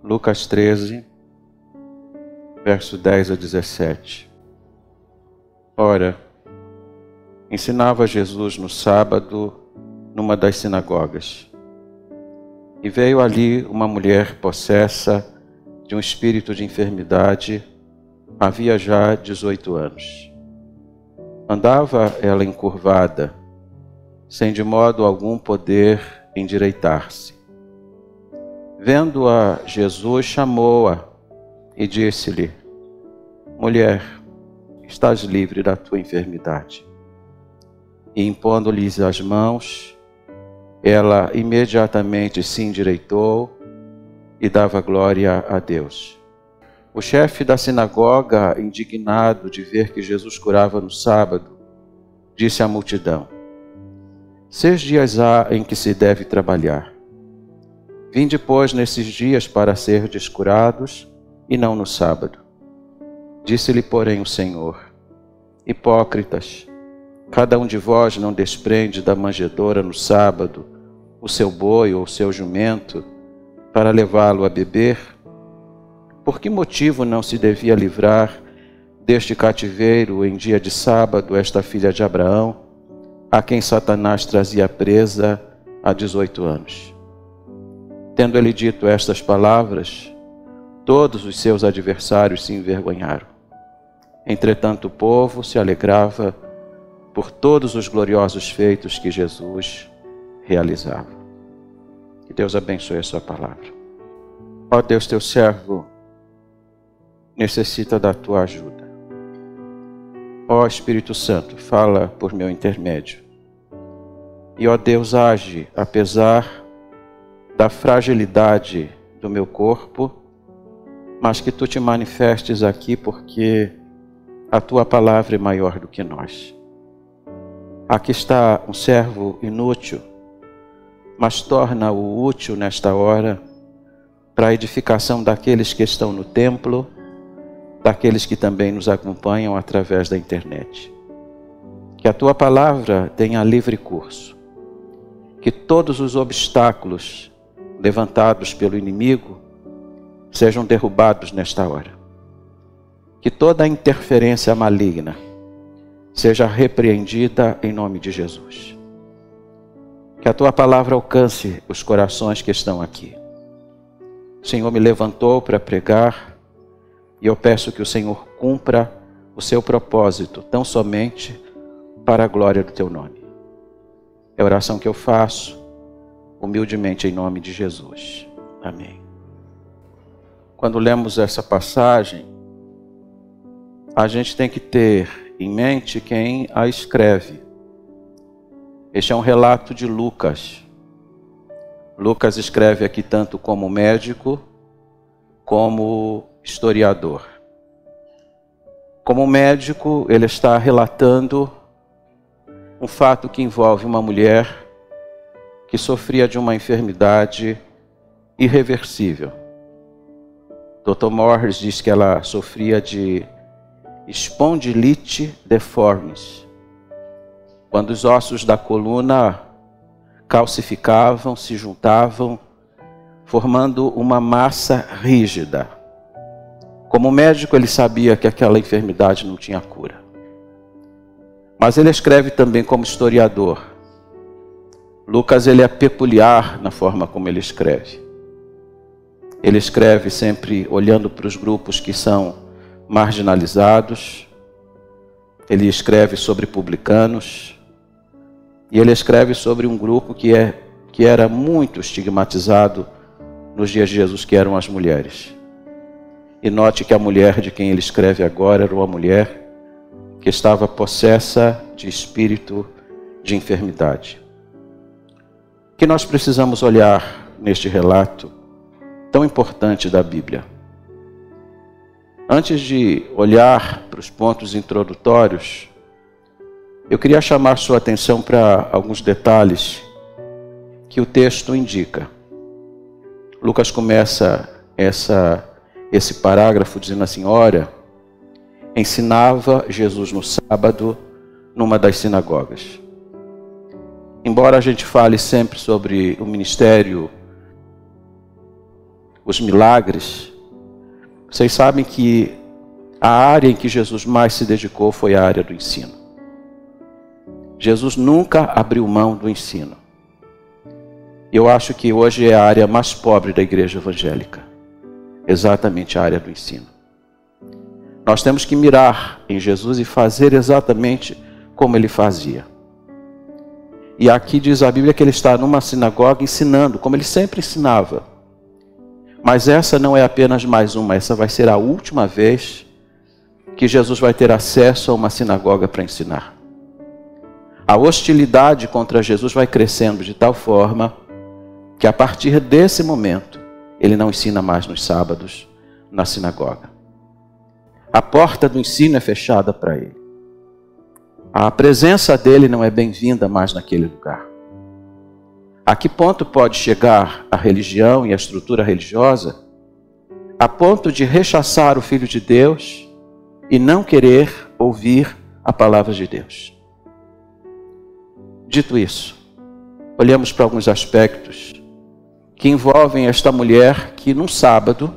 Lucas 13, verso 10 a 17. Ora, ensinava Jesus no sábado numa das sinagogas. E veio ali uma mulher possessa de um espírito de enfermidade, havia já 18 anos. Andava ela encurvada, sem de modo algum poder endireitar-se. Vendo-a, Jesus chamou-a e disse-lhe: Mulher, estás livre da tua enfermidade. E impondo-lhes as mãos, ela imediatamente se endireitou e dava glória a Deus. O chefe da sinagoga, indignado de ver que Jesus curava no sábado, disse à multidão: 6 dias há em que se deve trabalhar. Vinde, pois, nesses dias para serdes curados, e não no sábado. Disse-lhe, porém, o Senhor: Hipócritas, cada um de vós não desprende da manjedoura no sábado o seu boi ou o seu jumento para levá-lo a beber? Por que motivo não se devia livrar deste cativeiro em dia de sábado esta filha de Abraão, a quem Satanás trazia presa há 18 anos? Tendo ele dito estas palavras, todos os seus adversários se envergonharam. Entretanto, o povo se alegrava por todos os gloriosos feitos que Jesus realizava. Que Deus abençoe a sua palavra. Ó Deus, teu servo necessita da tua ajuda. Ó Espírito Santo, fala por meu intermédio. E ó Deus, age apesar da fragilidade do meu corpo, mas que tu te manifestes aqui porque a tua palavra é maior do que nós. Aqui está um servo inútil, mas torna-o útil nesta hora para a edificação daqueles que estão no templo, daqueles que também nos acompanham através da internet. Que a tua palavra tenha livre curso, que todos os obstáculos levantados pelo inimigo sejam derrubados nesta hora. Que toda a interferência maligna seja repreendida em nome de Jesus. Que a tua palavra alcance os corações que estão aqui. O Senhor me levantou para pregar e eu peço que o Senhor cumpra o seu propósito, tão somente para a glória do teu nome. É a oração que eu faço humildemente em nome de Jesus. Amém. Quando lemos essa passagem, a gente tem que ter em mente quem a escreve. Este é um relato de Lucas. Lucas escreve aqui tanto como médico, como historiador. Como médico, ele está relatando um fato que envolve uma mulher que sofria de uma enfermidade irreversível. Dr. Morris diz que ela sofria de espondilite deformis, quando os ossos da coluna calcificavam, se juntavam, formando uma massa rígida. Como médico, ele sabia que aquela enfermidade não tinha cura. Mas ele escreve também como historiador. Lucas, ele é peculiar na forma como ele escreve. Ele escreve sempre olhando para os grupos que são marginalizados. Ele escreve sobre publicanos. E ele escreve sobre um grupo que era muito estigmatizado nos dias de Jesus, que eram as mulheres. E note que a mulher de quem ele escreve agora era uma mulher que estava possessa de espírito de enfermidade. O que nós precisamos olhar neste relato tão importante da Bíblia? Antes de olhar para os pontos introdutórios, eu queria chamar sua atenção para alguns detalhes que o texto indica. Lucas começa esse parágrafo dizendo assim: ora, ensinava Jesus no sábado numa das sinagogas. Embora a gente fale sempre sobre o ministério os milagres, vocês sabem que a área em que Jesus mais se dedicou foi a área do ensino. Jesus nunca abriu mão do ensino. Eu acho que hoje é a área mais pobre da igreja evangélica. Exatamente a área do ensino. Nós temos que mirar em Jesus e fazer exatamente como ele fazia. E aqui diz a Bíblia que ele está numa sinagoga ensinando, como ele sempre ensinava. Mas essa não é apenas mais uma, essa vai ser a última vez que Jesus vai ter acesso a uma sinagoga para ensinar. A hostilidade contra Jesus vai crescendo de tal forma que a partir desse momento ele não ensina mais nos sábados na sinagoga. A porta do ensino é fechada para ele. A presença dele não é bem-vinda mais naquele lugar. A que ponto pode chegar a religião e a estrutura religiosa? A ponto de rechaçar o Filho de Deus e não querer ouvir a palavra de Deus. Dito isso, olhamos para alguns aspectos que envolvem esta mulher que num sábado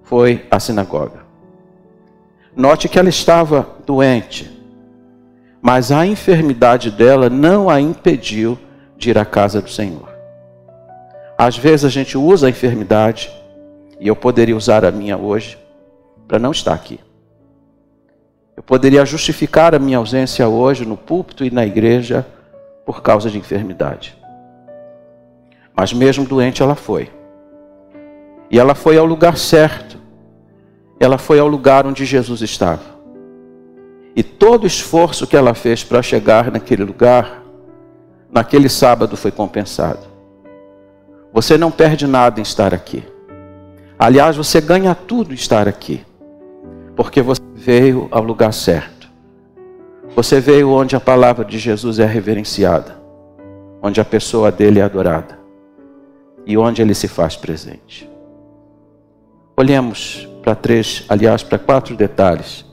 foi à sinagoga. Note que ela estava doente, mas a enfermidade dela não a impediu de ir à casa do Senhor. Às vezes a gente usa a enfermidade, e eu poderia usar a minha hoje, para não estar aqui. Eu poderia justificar a minha ausência hoje no púlpito e na igreja por causa de enfermidade. Mas mesmo doente ela foi. E ela foi ao lugar certo. Ela foi ao lugar onde Jesus estava. E todo o esforço que ela fez para chegar naquele lugar, naquele sábado foi compensado. Você não perde nada em estar aqui. Aliás, você ganha tudo em estar aqui. Porque você veio ao lugar certo. Você veio onde a palavra de Jesus é reverenciada. Onde a pessoa dele é adorada. E onde ele se faz presente. Olhemos para 4 detalhes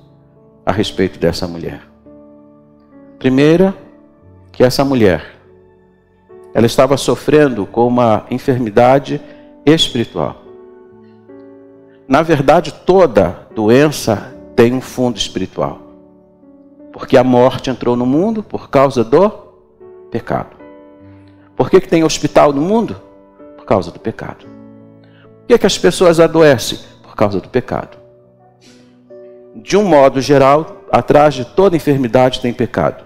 a respeito dessa mulher. Primeira, que essa mulher, ela estava sofrendo com uma enfermidade espiritual. Na verdade, toda doença tem um fundo espiritual. Porque a morte entrou no mundo por causa do pecado. Por que tem hospital no mundo? Por causa do pecado. Por que as pessoas adoecem? Por causa do pecado. De um modo geral, atrás de toda enfermidade tem pecado.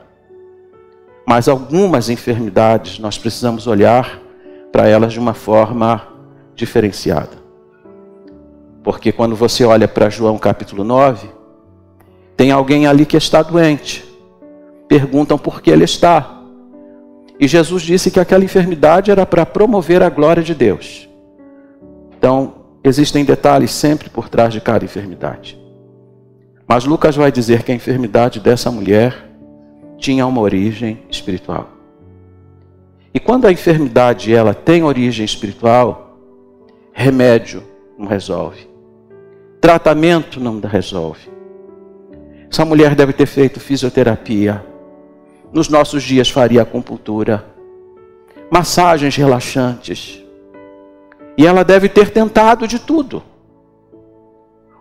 Mas algumas enfermidades nós precisamos olhar para elas de uma forma diferenciada. Porque quando você olha para João capítulo 9, tem alguém ali que está doente. Perguntam por que ele está. E Jesus disse que aquela enfermidade era para promover a glória de Deus. Então, existem detalhes sempre por trás de cada enfermidade. Mas Lucas vai dizer que a enfermidade dessa mulher tinha uma origem espiritual. E quando a enfermidade ela tem origem espiritual, remédio não resolve. Tratamento não resolve. Essa mulher deve ter feito fisioterapia. Nos nossos dias faria acupuntura. Massagens relaxantes. E ela deve ter tentado de tudo.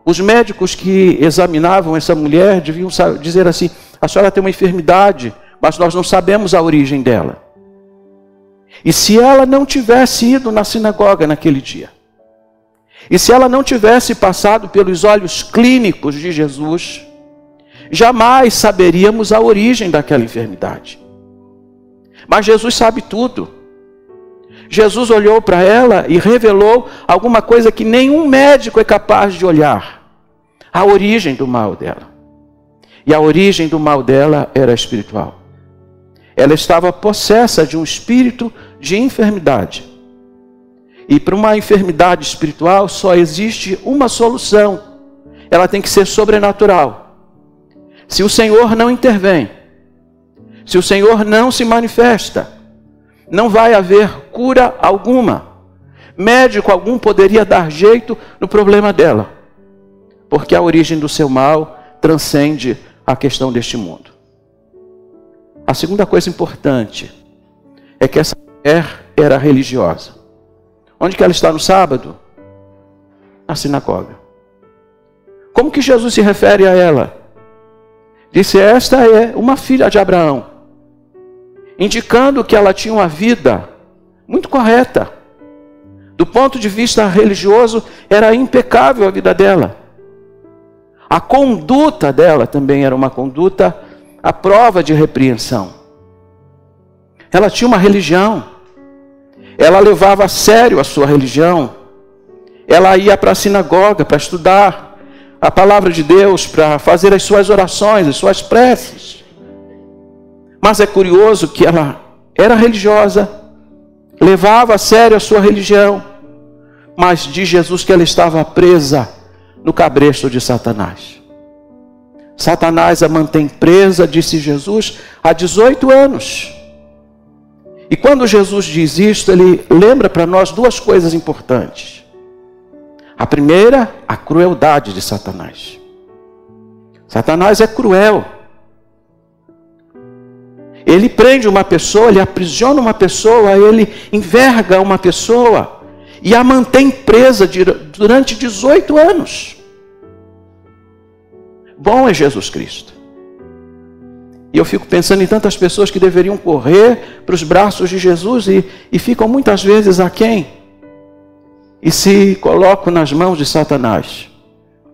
Os médicos que examinavam essa mulher deviam dizer assim: a senhora tem uma enfermidade, mas nós não sabemos a origem dela. E se ela não tivesse ido na sinagoga naquele dia, e se ela não tivesse passado pelos olhos clínicos de Jesus, jamais saberíamos a origem daquela enfermidade. Mas Jesus sabe tudo. Jesus olhou para ela e revelou alguma coisa que nenhum médico é capaz de olhar. A origem do mal dela. E a origem do mal dela era espiritual. Ela estava possessa de um espírito de enfermidade. E para uma enfermidade espiritual só existe uma solução. Ela tem que ser sobrenatural. Se o Senhor não intervém, se o Senhor não se manifesta, não vai haver cura alguma. Médico algum poderia dar jeito no problema dela. Porque a origem do seu mal transcende a questão deste mundo. A segunda coisa importante é que essa mulher era religiosa. Onde que ela está no sábado? na sinagoga. Como que Jesus se refere a ela? Disse: esta é uma filha de Abraão, indicando que ela tinha uma vida muito correta. Do ponto de vista religioso, era impecável a vida dela. A conduta dela também era uma conduta à prova de repreensão. Ela tinha uma religião. Ela levava a sério a sua religião. Ela ia para a sinagoga para estudar a palavra de Deus, para fazer as suas orações, as suas preces. Mas é curioso que ela era religiosa, levava a sério a sua religião, mas diz Jesus que ela estava presa no cabresto de Satanás. Satanás a mantém presa, disse Jesus, há 18 anos. E quando Jesus diz isto, ele lembra para nós duas coisas importantes. A primeira, a crueldade de Satanás. Satanás é cruel. Ele prende uma pessoa, ele aprisiona uma pessoa, ele enverga uma pessoa e a mantém presa durante 18 anos. Bom é Jesus Cristo. E eu fico pensando em tantas pessoas que deveriam correr para os braços de Jesus e ficam muitas vezes aquém. E se colocam nas mãos de Satanás,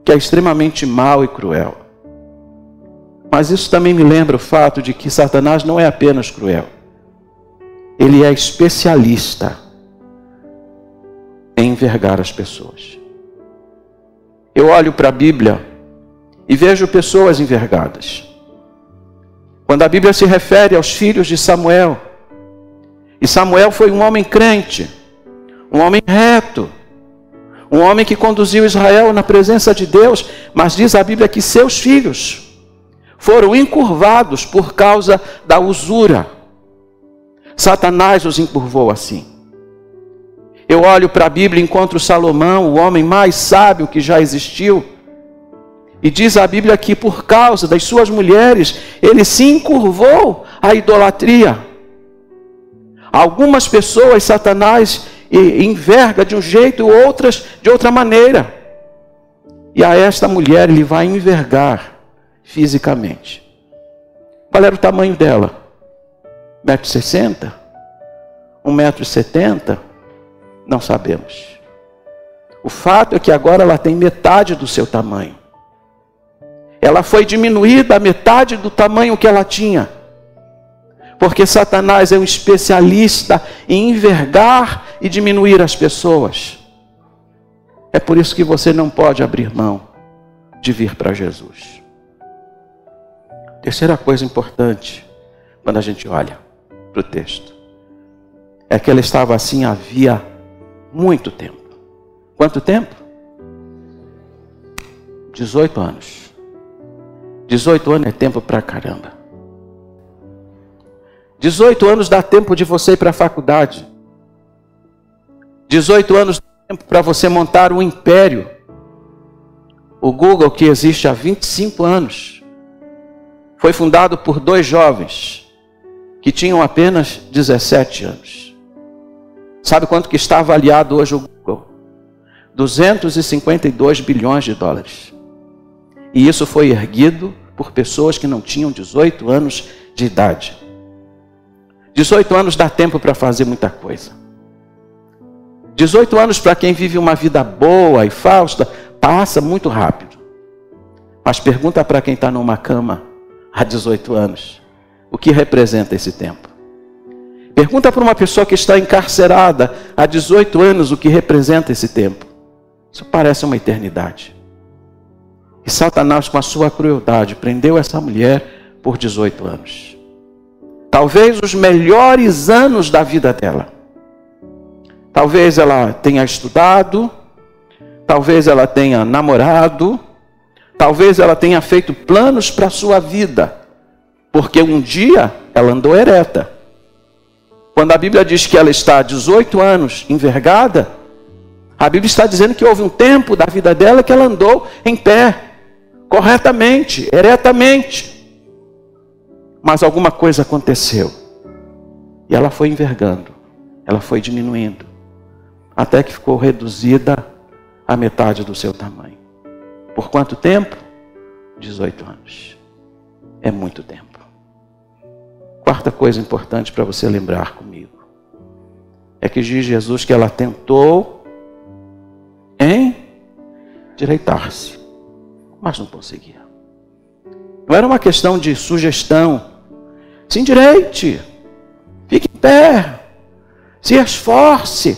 que é extremamente mau e cruel. Mas isso também me lembra o fato de que Satanás não é apenas cruel. Ele é especialista em envergar as pessoas. Eu olho para a Bíblia e vejo pessoas envergadas. Quando a Bíblia se refere aos filhos de Samuel, e Samuel foi um homem crente, um homem reto, um homem que conduziu Israel na presença de Deus, mas diz a Bíblia que seus filhos foram encurvados por causa da usura. Satanás os encurvou assim. Eu olho para a Bíblia e encontro Salomão, o homem mais sábio que já existiu, e diz a Bíblia que por causa das suas mulheres, ele se encurvou à idolatria. Algumas pessoas Satanás enverga de um jeito, outras de outra maneira. E a esta mulher ele vai envergar fisicamente. Qual era o tamanho dela? 1,60 m? 1,70 m? Não sabemos. O fato é que agora ela tem metade do seu tamanho. Ela foi diminuída a metade do tamanho que ela tinha. Porque Satanás é um especialista em envergar e diminuir as pessoas. É por isso que você não pode abrir mão de vir para Jesus. Terceira coisa importante, quando a gente olha para o texto, é que ela estava assim havia muito tempo. Quanto tempo? 18 anos. 18 anos é tempo pra caramba. 18 anos dá tempo de você ir para a faculdade. 18 anos dá tempo para você montar um império. O Google, que existe há 25 anos, foi fundado por 2 jovens que tinham apenas 17 anos. Sabe quanto que está avaliado hoje o Google? 252 bilhões de dólares. E isso foi erguido por pessoas que não tinham 18 anos de idade. 18 anos dá tempo para fazer muita coisa. 18 anos para quem vive uma vida boa e fausta, passa muito rápido. Mas pergunta para quem está numa cama há 18 anos, o que representa esse tempo? Pergunta para uma pessoa que está encarcerada há 18 anos o que representa esse tempo. Isso parece uma eternidade. E Satanás, com a sua crueldade, prendeu essa mulher por 18 anos. Talvez os melhores anos da vida dela. Talvez ela tenha estudado, talvez ela tenha namorado, talvez ela tenha feito planos para a sua vida, porque um dia ela andou ereta. Quando a Bíblia diz que ela está há 18 anos envergada, a Bíblia está dizendo que houve um tempo da vida dela que ela andou em pé, corretamente, eretamente. Mas alguma coisa aconteceu. E ela foi envergando, ela foi diminuindo, até que ficou reduzida a metade do seu tamanho. Por quanto tempo? 18 anos. É muito tempo. Quarta coisa importante para você lembrar comigo. É que diz Jesus que ela tentou endireitar-se, mas não conseguia. Não era uma questão de sugestão. Se endireite, fique em pé, se esforce.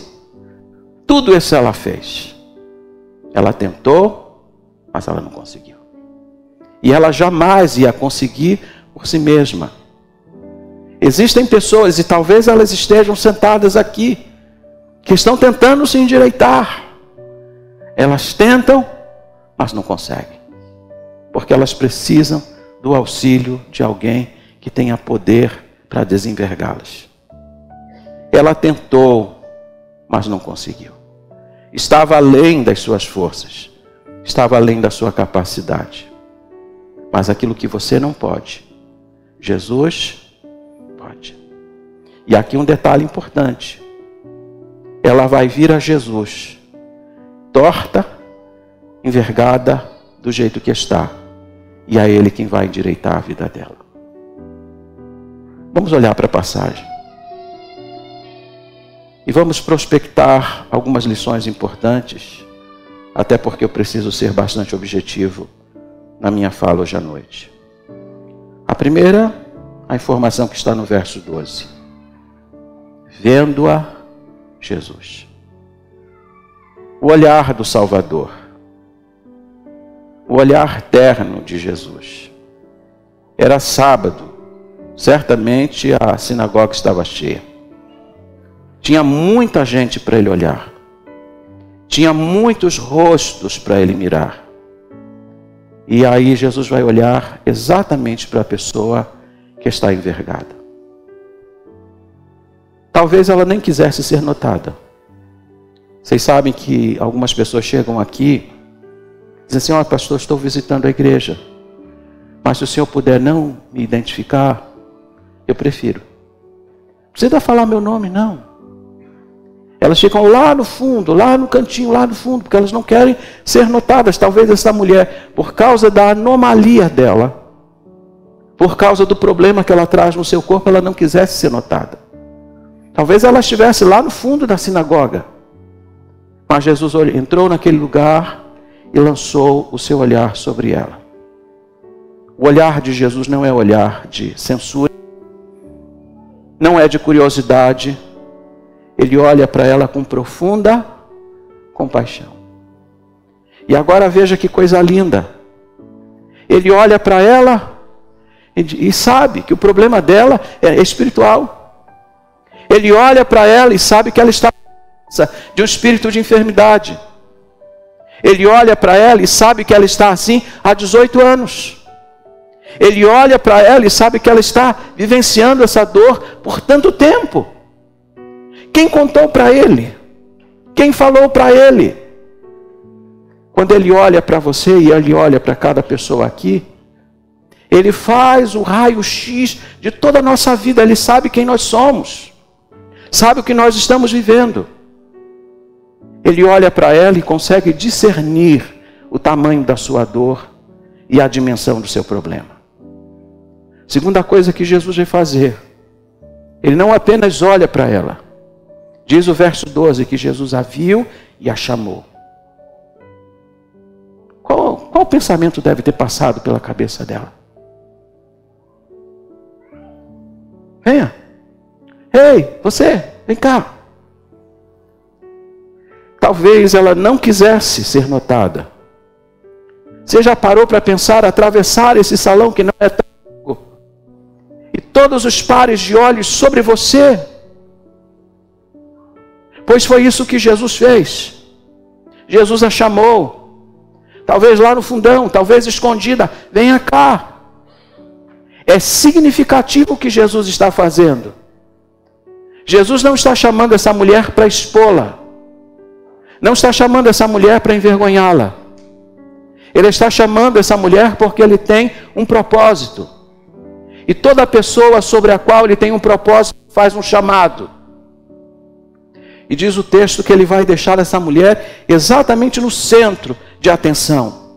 Tudo isso ela fez. Ela tentou, mas ela não conseguiu. E ela jamais ia conseguir por si mesma. Existem pessoas, e talvez elas estejam sentadas aqui, que estão tentando se endireitar. Elas tentam, mas não conseguem. Porque elas precisam do auxílio de alguém que tenha poder para desenvergá-las. Ela tentou, mas não conseguiu. Estava além das suas forças. Estava além da sua capacidade. Mas aquilo que você não pode, Jesus pode. E aqui um detalhe importante. Ela vai vir a Jesus, torta, envergada, do jeito que está. E é Ele quem vai endireitar a vida dela. Vamos olhar para a passagem. E vamos prospectar algumas lições importantes, até porque eu preciso ser bastante objetivo na minha fala hoje à noite. A primeira, a informação que está no verso 12. Vendo-a Jesus. O olhar do Salvador. O olhar terno de Jesus. Era sábado. Certamente a sinagoga estava cheia. Tinha muita gente para ele olhar. Tinha muitos rostos para ele mirar. E aí Jesus vai olhar exatamente para a pessoa que está envergada. Talvez ela nem quisesse ser notada. Vocês sabem que algumas pessoas chegam aqui e dizem assim: ó, pastor, estou visitando a igreja, mas se o senhor puder não me identificar, eu prefiro. Não precisa falar meu nome, não. Elas ficam lá no fundo, lá no cantinho, lá no fundo, porque elas não querem ser notadas. Talvez essa mulher, por causa da anomalia dela, por causa do problema que ela traz no seu corpo, ela não quisesse ser notada. Talvez ela estivesse lá no fundo da sinagoga. Mas Jesus entrou naquele lugar e lançou o seu olhar sobre ela. O olhar de Jesus não é olhar de censura, não é de curiosidade. Ele olha para ela com profunda compaixão. E agora veja que coisa linda. Ele olha para ela e sabe que o problema dela é espiritual. Ele olha para ela e sabe que ela está de um espírito de enfermidade. Ele olha para ela e sabe que ela está assim há 18 anos. Ele olha para ela e sabe que ela está vivenciando essa dor por tanto tempo. Quem contou para ele? Quem falou para ele? Quando ele olha para você e ele olha para cada pessoa aqui, ele faz o raio-x de toda a nossa vida. Ele sabe quem nós somos, sabe o que nós estamos vivendo. Ele olha para ela e consegue discernir o tamanho da sua dor e a dimensão do seu problema. Segunda coisa que Jesus vai fazer, ele não apenas olha para ela. Diz o verso 12 que Jesus a viu e a chamou. Qual pensamento deve ter passado pela cabeça dela? Venha. Ei, você, vem cá. Talvez ela não quisesse ser notada. Você já parou para pensar atravessar esse salão que não é tão longo? E todos os pares de olhos sobre você? Pois foi isso que Jesus fez. Jesus a chamou. Talvez lá no fundão, talvez escondida. Venha cá. É significativo o que Jesus está fazendo. Jesus não está chamando essa mulher para expô-la. Não está chamando essa mulher para envergonhá-la. Ele está chamando essa mulher porque ele tem um propósito. E toda pessoa sobre a qual ele tem um propósito faz um chamado. E diz o texto que ele vai deixar essa mulher exatamente no centro de atenção.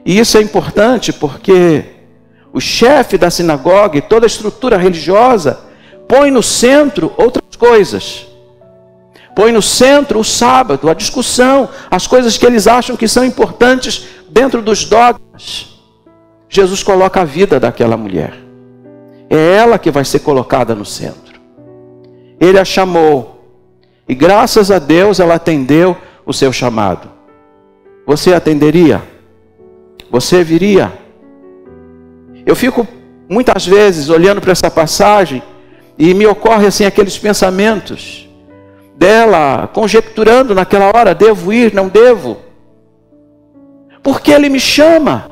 E isso é importante porque o chefe da sinagoga e toda a estrutura religiosa põe no centro outras coisas. Põe no centro o sábado, a discussão, as coisas que eles acham que são importantes dentro dos dogmas. Jesus coloca a vida daquela mulher. É ela que vai ser colocada no centro. Ele a chamou. E graças a Deus ela atendeu o seu chamado. Você atenderia? Você viria? Eu fico muitas vezes olhando para essa passagem e me ocorre assim aqueles pensamentos dela conjecturando naquela hora: devo ir, não devo? Porque ele me chama.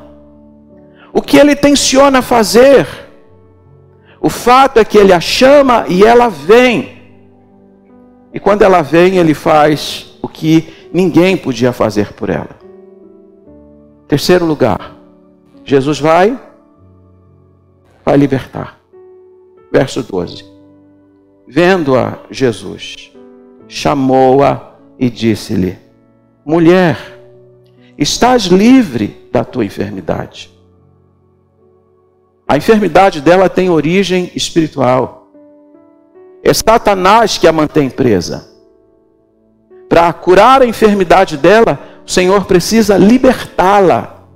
O que ele tenciona fazer? O fato é que ele a chama e ela vem. E quando ela vem, ele faz o que ninguém podia fazer por ela. Terceiro lugar, Jesus vai libertar. Verso 12. Vendo-a Jesus, chamou-a e disse-lhe: mulher, estás livre da tua enfermidade. A enfermidade dela tem origem espiritual. É Satanás que a mantém presa. Para curar a enfermidade dela, o Senhor precisa libertá-la.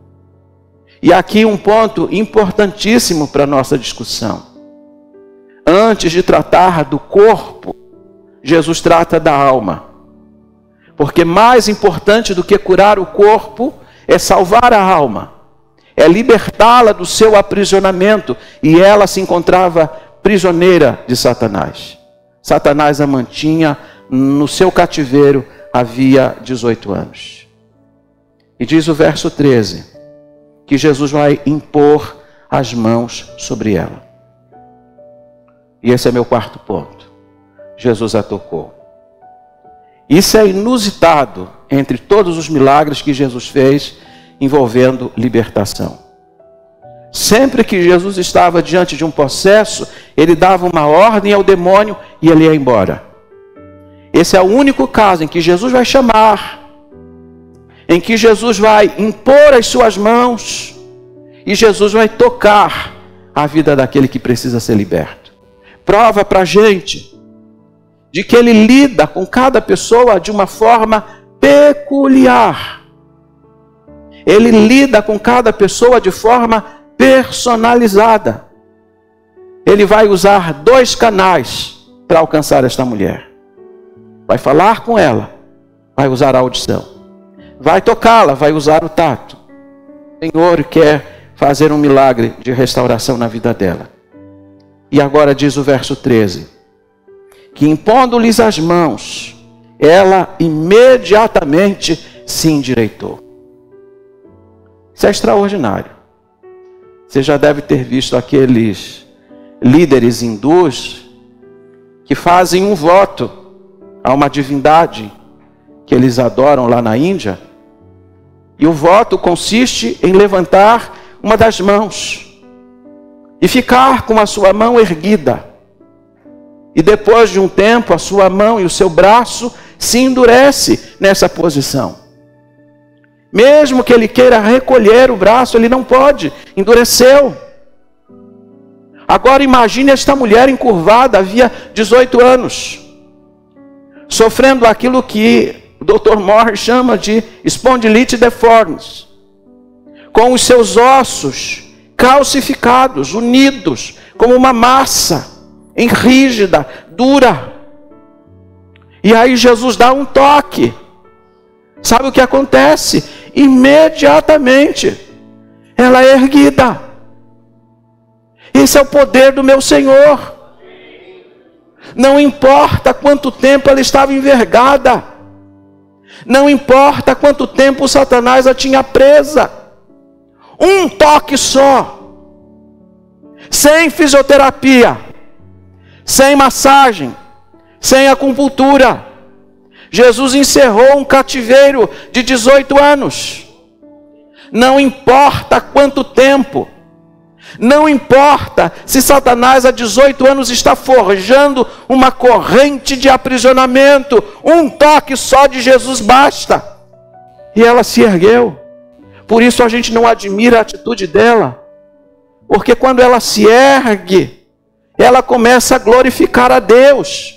E aqui um ponto importantíssimo para a nossa discussão. Antes de tratar do corpo, Jesus trata da alma. Porque mais importante do que curar o corpo é salvar a alma. É libertá-la do seu aprisionamento. E ela se encontrava prisioneira de Satanás. Satanás a mantinha no seu cativeiro havia 18 anos. E diz o verso 13, que Jesus vai impor as mãos sobre ela. E esse é meu quarto ponto. Jesus a tocou. Isso é inusitado entre todos os milagres que Jesus fez envolvendo libertação. Sempre que Jesus estava diante de um processo, ele dava uma ordem ao demônio e ele ia embora. Esse é o único caso em que Jesus vai chamar, em que Jesus vai impor as suas mãos e Jesus vai tocar a vida daquele que precisa ser liberto. Prova para a gente de que ele lida com cada pessoa de uma forma peculiar. Ele lida com cada pessoa de forma personalizada. Ele vai usar 2 canais para alcançar esta mulher. Vai falar com ela, vai usar a audição. Vai tocá-la, vai usar o tato. O Senhor quer fazer um milagre de restauração na vida dela. E agora diz o verso 13, que impondo-lhes as mãos, ela imediatamente se endireitou. Isso é extraordinário. Você já deve ter visto aqueles líderes hindus que fazem um voto a uma divindade que eles adoram lá na Índia. E o voto consiste em levantar uma das mãos e ficar com a sua mão erguida. E depois de um tempo, a sua mão e o seu braço se endurece nessa posição. Mesmo que ele queira recolher o braço, ele não pode, endureceu. Agora imagine esta mulher encurvada, havia 18 anos, sofrendo aquilo que o Dr. Mohr chama de espondilite deformis, com os seus ossos calcificados, unidos, como uma massa, rígida, dura. E aí Jesus dá um toque. Sabe o que acontece? Imediatamente ela é erguida. Esse é o poder do meu Senhor. Não importa quanto tempo ela estava envergada. Não importa quanto tempo Satanás a tinha presa. Um toque só. Sem fisioterapia, sem massagem, sem acupuntura, Jesus encerrou um cativeiro de 18 anos. Não importa quanto tempo, Não importa se Satanás há 18 anos está forjando uma corrente de aprisionamento. Um toque só de Jesus basta. E ela se ergueu. Por isso a gente não admira a atitude dela. Porque quando ela se ergue, ela começa a glorificar a Deus.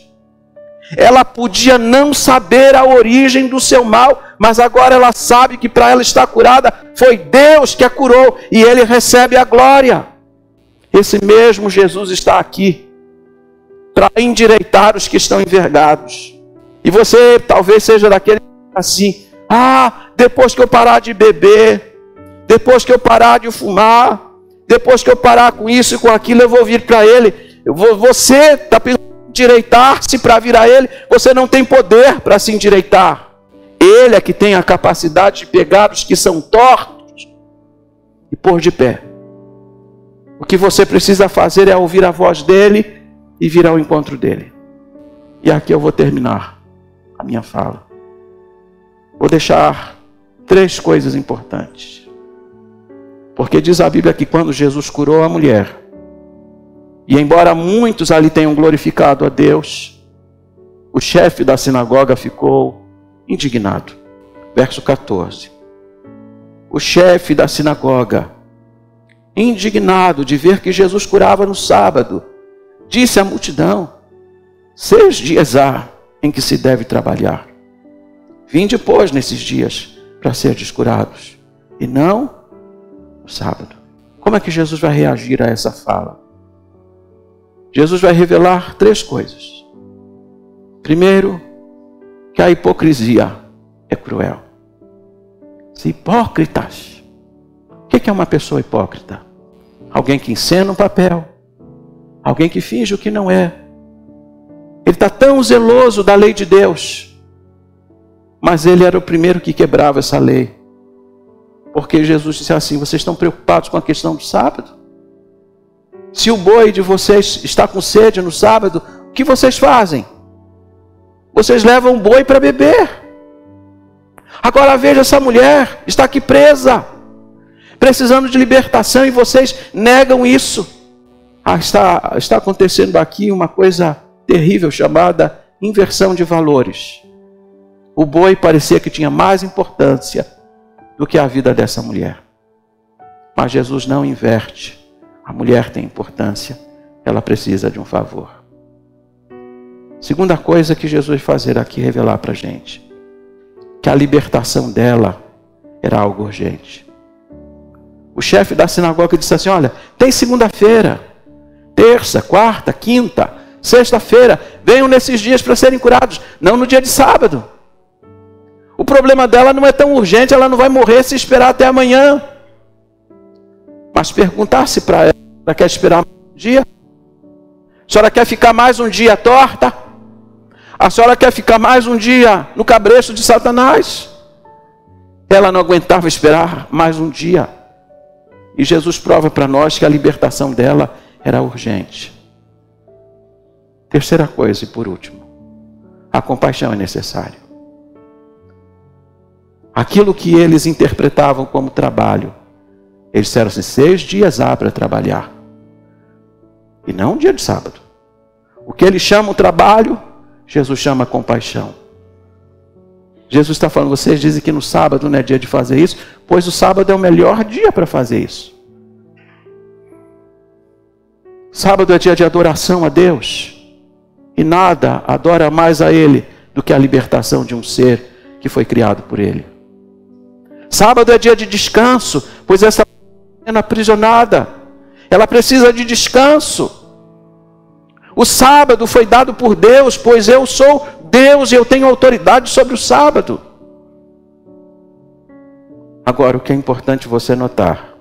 Ela podia não saber a origem do seu mal, mas agora ela sabe que para ela estar curada, foi Deus que a curou e ele recebe a glória. Esse mesmo Jesus está aqui para endireitar os que estão envergados. E você talvez seja daquele assim: depois que eu parar de beber, depois que eu parar de fumar, depois que eu parar com isso e com aquilo, eu vou vir para ele. Você está pensando em endireitar-se para vir a ele, você não tem poder para se endireitar. Ele é que tem a capacidade de pegar os que são tortos e pôr de pé. O que você precisa fazer é ouvir a voz dele e vir ao encontro dele. E aqui eu vou terminar a minha fala. Vou deixar 3 coisas importantes. Porque diz a Bíblia que quando Jesus curou a mulher, e embora muitos ali tenham glorificado a Deus, o chefe da sinagoga ficou indignado. Verso 14. O chefe da sinagoga, indignado de ver que Jesus curava no sábado, disse à multidão: 6 dias há em que se deve trabalhar. Vinde, pois, nesses dias para serdes curados, e não no sábado. Como é que Jesus vai reagir a essa fala? Jesus vai revelar 3 coisas. Primeiro, que a hipocrisia é cruel. Hipócritas. O que é uma pessoa hipócrita? Alguém que encena um papel, alguém que finge o que não é. Ele está tão zeloso da lei de Deus, mas ele era o primeiro que quebrava essa lei. Porque Jesus disse assim: vocês estão preocupados com a questão do sábado? Se o boi de vocês está com sede no sábado, o que vocês fazem? Vocês levam o boi para beber. Agora veja, essa mulher está aqui presa, precisando de libertação, e vocês negam isso. Está acontecendo aqui uma coisa terrível chamada inversão de valores. O boi parecia que tinha mais importância do que a vida dessa mulher. Mas Jesus não inverte. A mulher tem importância, ela precisa de um favor. Segunda coisa que Jesus vai fazer aqui, revelar para a gente, que a libertação dela era algo urgente. O chefe da sinagoga disse assim: olha, tem segunda-feira, terça, quarta, quinta, sexta-feira, venham nesses dias para serem curados, não no dia de sábado. O problema dela não é tão urgente, ela não vai morrer se esperar até amanhã. Mas perguntar-se para ela quer esperar um dia? A senhora quer ficar mais um dia torta? A senhora quer ficar mais um dia no cabresto de Satanás? Ela não aguentava esperar mais um dia. E Jesus prova para nós que a libertação dela era urgente. Terceira coisa e por último, a compaixão é necessária. Aquilo que eles interpretavam como trabalho, eles disseram assim: 6 dias há para trabalhar. E não um dia de sábado. O que eles chamam trabalho, Jesus chama compaixão. Jesus está falando: vocês dizem que no sábado não é dia de fazer isso, pois o sábado é o melhor dia para fazer isso. Sábado é dia de adoração a Deus. E nada adora mais a Ele do que a libertação de um ser que foi criado por Ele. Sábado é dia de descanso, pois essa menina aprisionada, ela precisa de descanso. O sábado foi dado por Deus, pois eu sou Deus e eu tenho autoridade sobre o sábado. Agora, o que é importante você notar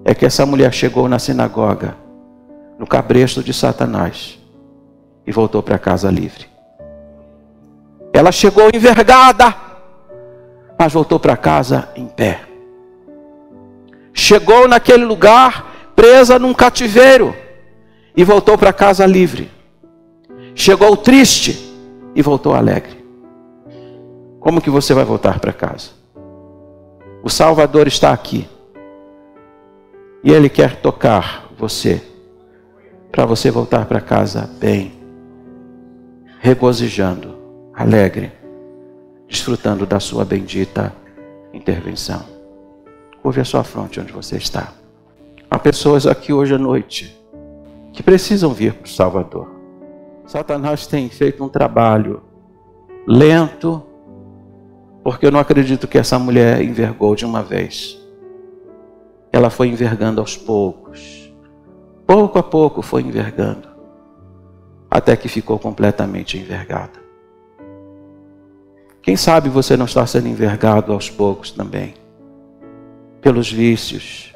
é que essa mulher chegou na sinagoga, no cabresto de Satanás, e voltou para casa livre. Ela chegou envergada, mas voltou para casa em pé. Chegou naquele lugar presa num cativeiro e voltou para casa livre. Chegou triste e voltou alegre. Como que você vai voltar para casa? O Salvador está aqui. E Ele quer tocar você, para você voltar para casa bem, regozijando, alegre, desfrutando da sua bendita intervenção. Curve a sua fronte onde você está. Há pessoas aqui hoje à noite que precisam vir para o Salvador. Satanás tem feito um trabalho lento, porque eu não acredito que essa mulher envergou de uma vez. Ela foi envergando aos poucos. Pouco a pouco foi envergando, até que ficou completamente envergada. Quem sabe você não está sendo envergado aos poucos também, pelos vícios,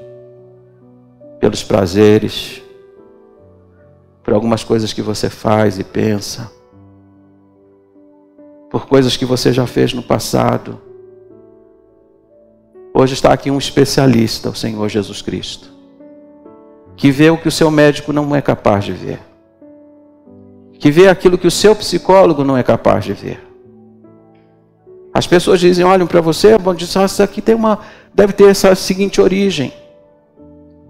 pelos prazeres, por algumas coisas que você faz e pensa, por coisas que você já fez no passado. Hoje está aqui um especialista, o Senhor Jesus Cristo, que vê o que o seu médico não é capaz de ver, que vê aquilo que o seu psicólogo não é capaz de ver. As pessoas dizem, olham para você, bom, diz, isso aqui deve ter essa seguinte origem.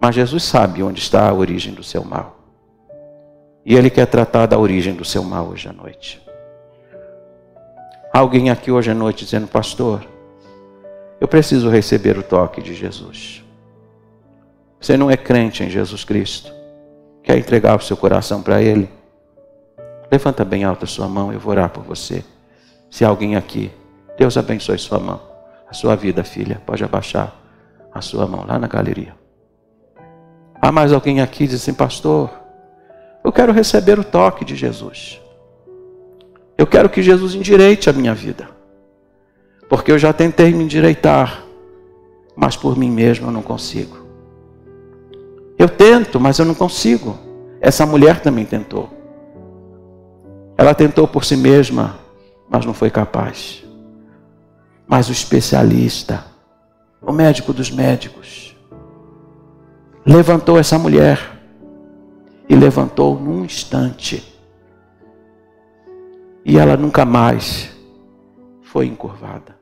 Mas Jesus sabe onde está a origem do seu mal. E Ele quer tratar da origem do seu mal hoje à noite. Alguém aqui hoje à noite dizendo, pastor, eu preciso receber o toque de Jesus. Você não é crente em Jesus Cristo? Quer entregar o seu coração para Ele? Levanta bem alta a sua mão, eu vou orar por você. Se há alguém aqui, Deus abençoe sua mão, a sua vida, filha. Pode abaixar a sua mão lá na galeria. Há mais alguém aqui que diz assim, pastor, eu quero receber o toque de Jesus. Eu quero que Jesus endireite a minha vida. Porque eu já tentei me endireitar, mas por mim mesmo eu não consigo. Eu tento, mas eu não consigo. Essa mulher também tentou. Ela tentou por si mesma, mas não foi capaz. Mas o especialista, o médico dos médicos, levantou essa mulher. E levantou num instante. E ela nunca mais foi encurvada.